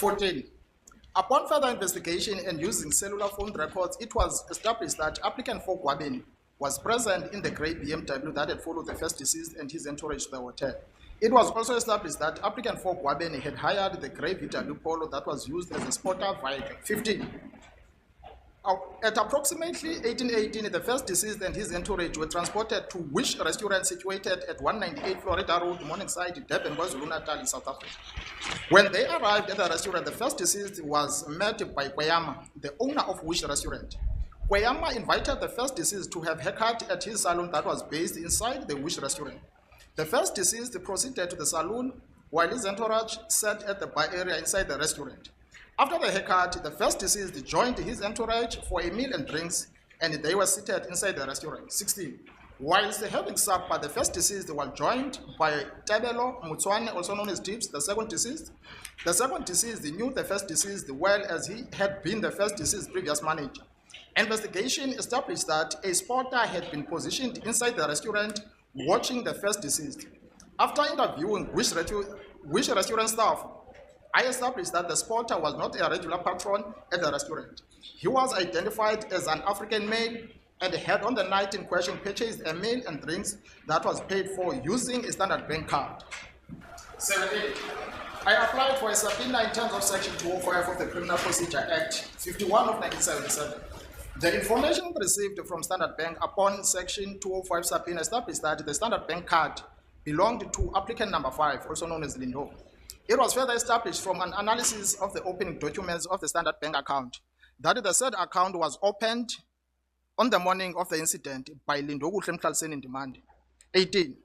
14. Upon further investigation and using cellular phone records, it was established that applicant 4 Gwabeni was present in the grey BMW that had followed the first deceased and his entourage to the hotel. It was also established that applicant 4 Gwabeni had hired the grey VW Polo that was used as a spotter vehicle. 15. At approximately 1818, the first deceased and his entourage were transported to Wish restaurant situated at 198 Florida Road, Morningside, Durban, KwaZulu-Natal in South Africa. When they arrived at the restaurant, the first deceased was met by Kweyama, the owner of Wish restaurant. Kweyama invited the first deceased to have haircut at his salon that was based inside the Wish restaurant. The first deceased proceeded to the salon while his entourage sat at the bar area inside the restaurant. After the haircut, the first deceased joined his entourage for a meal and drinks, and they were seated inside the restaurant. 16. Whilst having supper, the first deceased was joined by Tabelo Mutswane, also known as Tibz, the second deceased. The second deceased knew the first deceased well, as he had been the first deceased's previous manager. Investigation established that a spotter had been positioned inside the restaurant watching the first deceased. After interviewing Wish restaurant staff, I established that the spotter was not a regular patron at the restaurant. He was identified as an African male and had on the night in question purchased a meal and drinks that was paid for using a Standard Bank card. 17. I applied for a subpoena in terms of Section 205 of the Criminal Procedure Act 51 of 1977. The information received from Standard Bank upon Section 205 subpoena established that the Standard Bank card belonged to applicant number 5, also known as Lindo. It was further established from an analysis of the opening documents of the Standard Bank account that the said account was opened on the morning of the incident by Lindo Mtlalisen in demand. 18.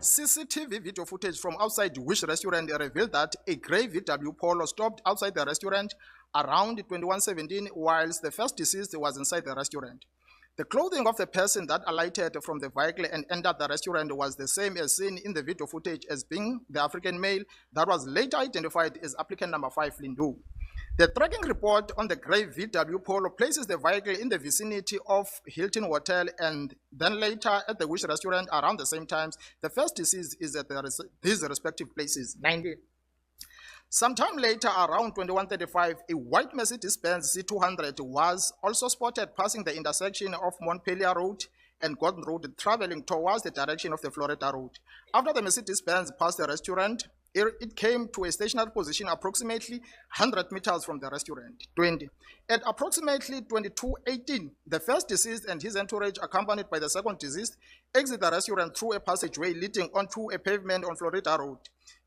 CCTV video footage from outside the Wish restaurant revealed that a grey VW Polo stopped outside the restaurant around 2117 whilst the first deceased was inside the restaurant. The clothing of the person that alighted from the vehicle and entered the restaurant was the same as seen in the video footage as being the African male that was later identified as applicant number 5, Lindo. The tracking report on the grey VW Polo places the vehicle in the vicinity of Hilton Hotel and then later at the Wish restaurant around the same times. The first deceased is at these respective places. 19. Sometime later, around 2135, a white Mercedes-Benz C200 was also spotted passing the intersection of Montpellier Road and Gordon Road, traveling towards the direction of the Florida Road. After the Mercedes-Benz passed the restaurant, it came to a stationary position approximately 100 meters from the restaurant. 20. At approximately 2218, the first deceased and his entourage, accompanied by the second deceased, exit the restaurant through a passageway leading onto a pavement on Florida Road.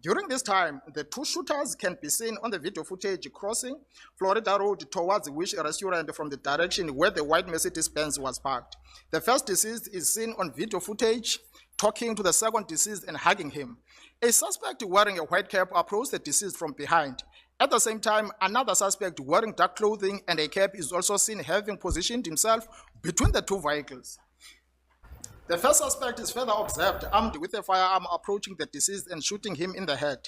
During this time, the two shooters can be seen on the video footage crossing Florida Road towards the Wish restaurant from the direction where the white Mercedes-Benz was parked. The first deceased is seen on video footage talking to the second deceased and hugging him. A suspect wearing a white cap approached the deceased from behind. At the same time, another suspect wearing dark clothing and a cap is also seen having positioned himself between the two vehicles. The first suspect is further observed armed with a firearm approaching the deceased and shooting him in the head.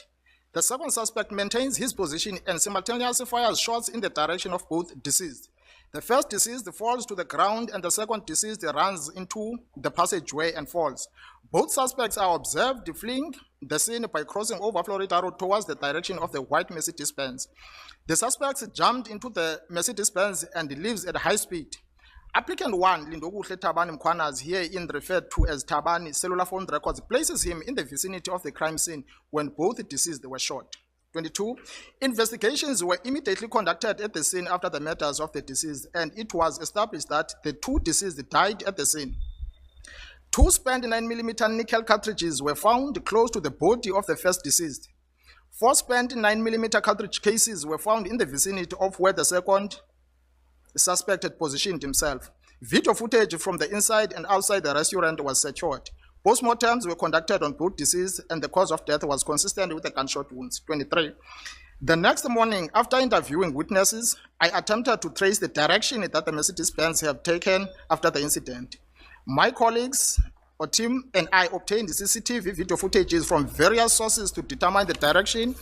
The second suspect maintains his position and simultaneously fires shots in the direction of both deceased. The first deceased falls to the ground and the second deceased runs into the passageway and falls. Both suspects are observed fleeing the scene by crossing over Florida Road towards the direction of the white Mercedes-Benz. The suspects jumped into the Mercedes-Benz and leaves at high speed. Applicant 1, Lindokuhle Thabani Mkhwanazi, herein referred to as Thabani, cellular phone records, places him in the vicinity of the crime scene when both deceased were shot. 22. Investigations were immediately conducted at the scene after the murders of the deceased, and it was established that the two deceased died at the scene. 2 spent 9mm nickel cartridges were found close to the body of the first deceased. 4 spent 9mm cartridge cases were found in the vicinity of where the second suspect had positioned himself. Video footage from the inside and outside the restaurant was secured. Postmortems were conducted on both deceased and the cause of death was consistent with the gunshot wounds. 23. The next morning, after interviewing witnesses, I attempted to trace the direction that the Mercedes-Benz have taken after the incident. My colleagues or team and I obtained the CCTV video footages from various sources to determine the direction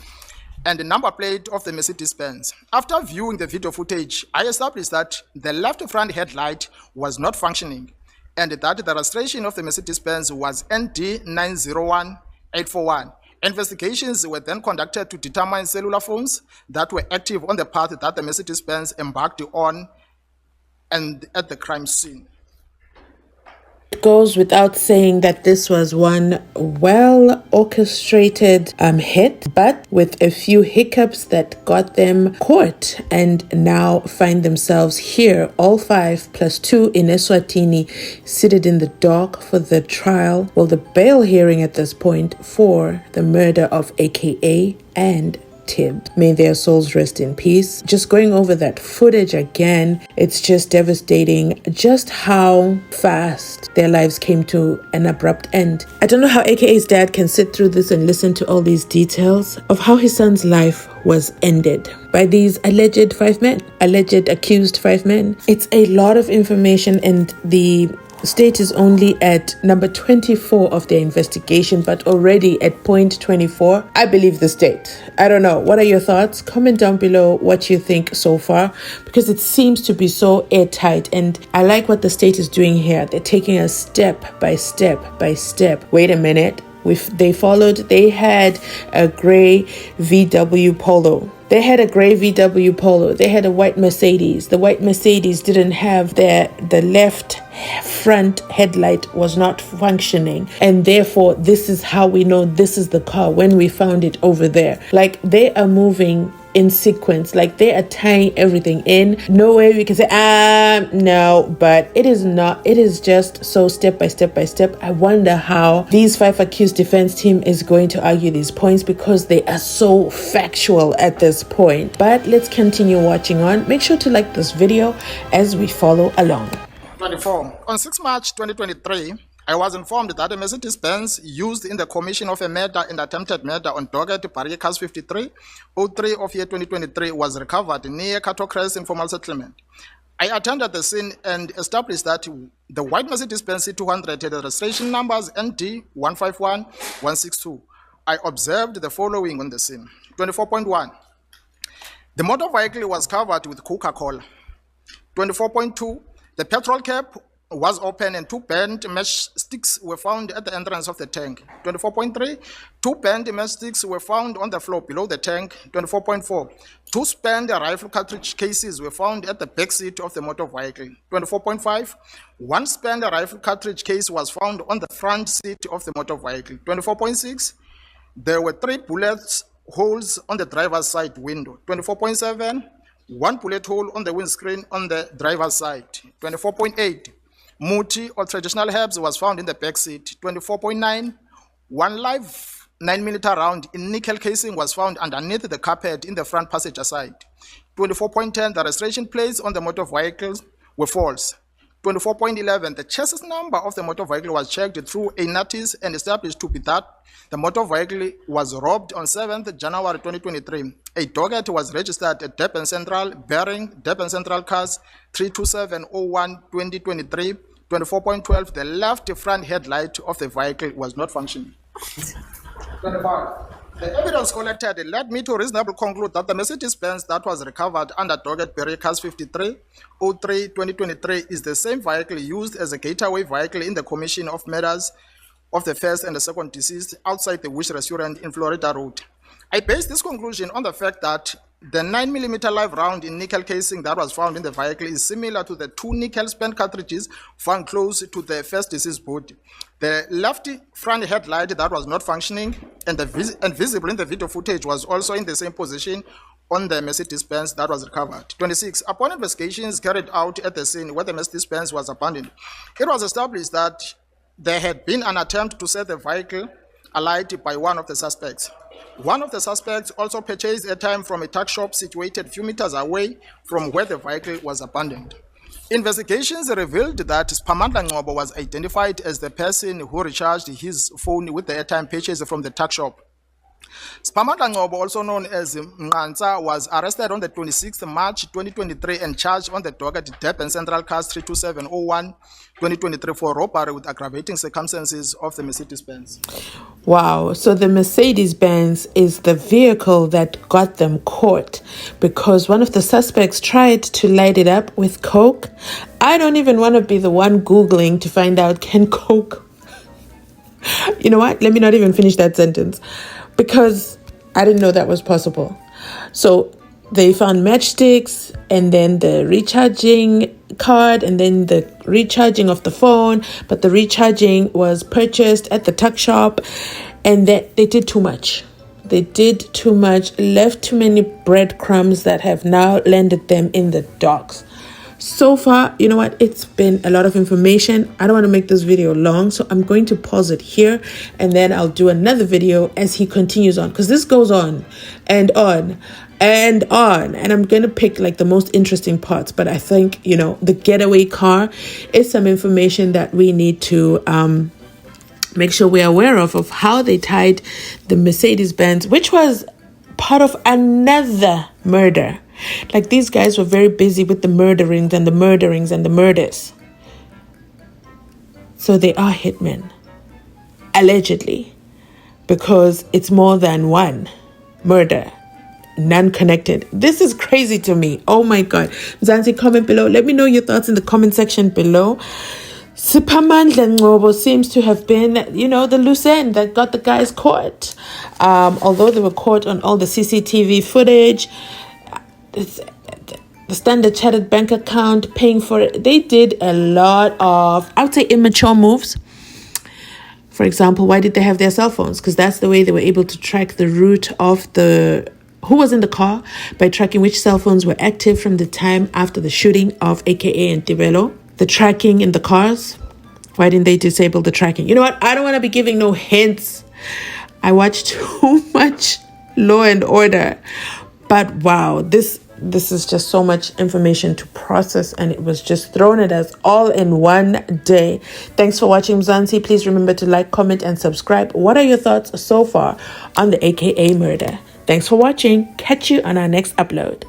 and the number plate of the Mercedes-Benz. After viewing the video footage, I established that the left front headlight was not functioning and that the registration of the Mercedes-Benz was ND901841. Investigations were then conducted to determine cellular phones that were active on the path that the Mercedes-Benz embarked on and at the crime scene. It goes without saying that this was one well orchestrated hit, but with a few hiccups that got them caught and now find themselves here, all 5 plus 2 in Eswatini, seated in the dock for the trial, well, the bail hearing at this point for the murder of AKA and Tibz. May their souls rest in peace. Just going over that footage again, it's just devastating just how fast their lives came to an abrupt end. I don't know how AKA's dad can sit through this and listen to all these details of how his son's life was ended by these alleged 5 men, alleged accused 5 men. It's a lot of information, and the state is only at number 24 of their investigation, but already at point 24. I believe the state. I don't know. What are your thoughts? Comment down below what you think so far, because it seems to be so airtight, and I like what the state is doing here. They're taking us step by step by step. Wait a minute. They had a gray VW Polo. They had a gray VW Polo. They had a white Mercedes. The white Mercedes didn't have the left front headlight was not functioning. And therefore, this is how we know this is the car when we found it over there. Like, they are moving in sequence, like they are tying everything in. No way we can say no, but it is not. It is just so step by step by step. I wonder how these 5 accused defense team is going to argue these points, because they are so factual at this point. But let's continue watching on. Make sure to like this video as we follow along. 24. On 6 March 2023, I was informed that a Mercedes-Benz used in the commission of a murder and attempted murder on docket Barrier 53, 03 of year 2023 was recovered near Catocres Informal Settlement. I attended the scene and established that the white Mercedes-Benz C200 had the registration numbers ND 151162. I observed the following on the scene. 24.1. The motor vehicle was covered with Coca-Cola. 24.2. The petrol cap was open and 2 bent mesh sticks were found at the entrance of the tank. 24.3, 2 bent mesh sticks were found on the floor below the tank. 24.4, 2 spent rifle cartridge cases were found at the back seat of the motor vehicle. 24.5, 1 spent rifle cartridge case was found on the front seat of the motor vehicle. 24.6, there were 3 bullet holes on the driver's side window. 24.7, 1 bullet hole on the windscreen on the driver's side. 24.8, Muti or traditional herbs was found in the back seat. 24.9, 1 live 9mm round in nickel casing was found underneath the carpet in the front passenger side. 24.10, the registration plates on the motor vehicles were false. 24.11, the chassis number of the motor vehicle was checked through a notice and established to be that the motor vehicle was robbed on 7th January 2023. A docket was registered at Durban Central, bearing Durban Central cars 32701-2023. 24.12, the left front headlight of the vehicle was not functioning. 25. The evidence collected led me to reasonably conclude that the Mercedes-Benz that was recovered under docket Barrier 53, 03, 2023 is the same vehicle used as a gateway vehicle in the commission of murders of the first and the second deceased outside the Wish restaurant in Florida Road. I base this conclusion on the fact that the 9mm live round in nickel casing that was found in the vehicle is similar to the 2 nickel spent cartridges found close to the first deceased body. The left front headlight that was not functioning and visible in the video footage was also in the same position on the Mercedes-Benz that was recovered. 26. Upon investigations carried out at the scene where the Mercedes-Benz was abandoned, it was established that there had been an attempt to set the vehicle alight by one of the suspects. One of the suspects also purchased airtime from a tuck shop situated a few meters away from where the vehicle was abandoned. Investigations revealed that Spamandla Ngobo was identified as the person who recharged his phone with the airtime purchased from the tuck shop. Spamandla Ngobo, also known as Mzansi, was arrested on the 26th March 2023 and charged on the docket Durban Central Cars 32701-2023 for robbery with aggravating circumstances of the Mercedes-Benz. Wow, so the Mercedes-Benz is the vehicle that got them caught because one of the suspects tried to light it up with coke. I don't even want to be the one Googling to find out, can coke... You know what? Let me not even finish that sentence. because I didn't know that was possible. So they found matchsticks, and then the recharging card, and then the recharging of the phone, but the recharging was purchased at the tuck shop, and that they did too much. They did too much, left too many breadcrumbs that have now landed them in the docks. So far, you know what? It's been a lot of information. I don't want to make this video long, so I'm going to pause it here, and then I'll do another video as he continues on, because this goes on and on and on, and I'm going to pick like the most interesting parts. But I think, you know, the getaway car is some information that we need to make sure we're aware of how they tied the Mercedes-Benz, which was part of another murder. Like, these guys were very busy with the murderings and the murderings and the murders. So they are hitmen, allegedly, because it's more than one murder, none connected. This is crazy to me. Oh my God. Mzansi, comment below. Let me know your thoughts in the comment section below. Siphamandla Ngcobo seems to have been, you know, the loose end that got the guys caught. Although they were caught on all the CCTV footage, the Standard Chartered bank account, paying for it. They did a lot of, I would say, immature moves. For example, why did they have their cell phones? Because that's the way they were able to track the route of who was in the car, by tracking which cell phones were active from the time after the shooting of AKA and Tibz. The tracking in the cars. Why didn't they disable the tracking? You know what? I don't want to be giving no hints. I watch too much Law and Order. But wow, this is just so much information to process, and it was just thrown at us all in one day. Thanks for watching, Mzansi. Please remember to like, comment, and subscribe. What are your thoughts so far on the AKA murder? Thanks for watching. Catch you on our next upload.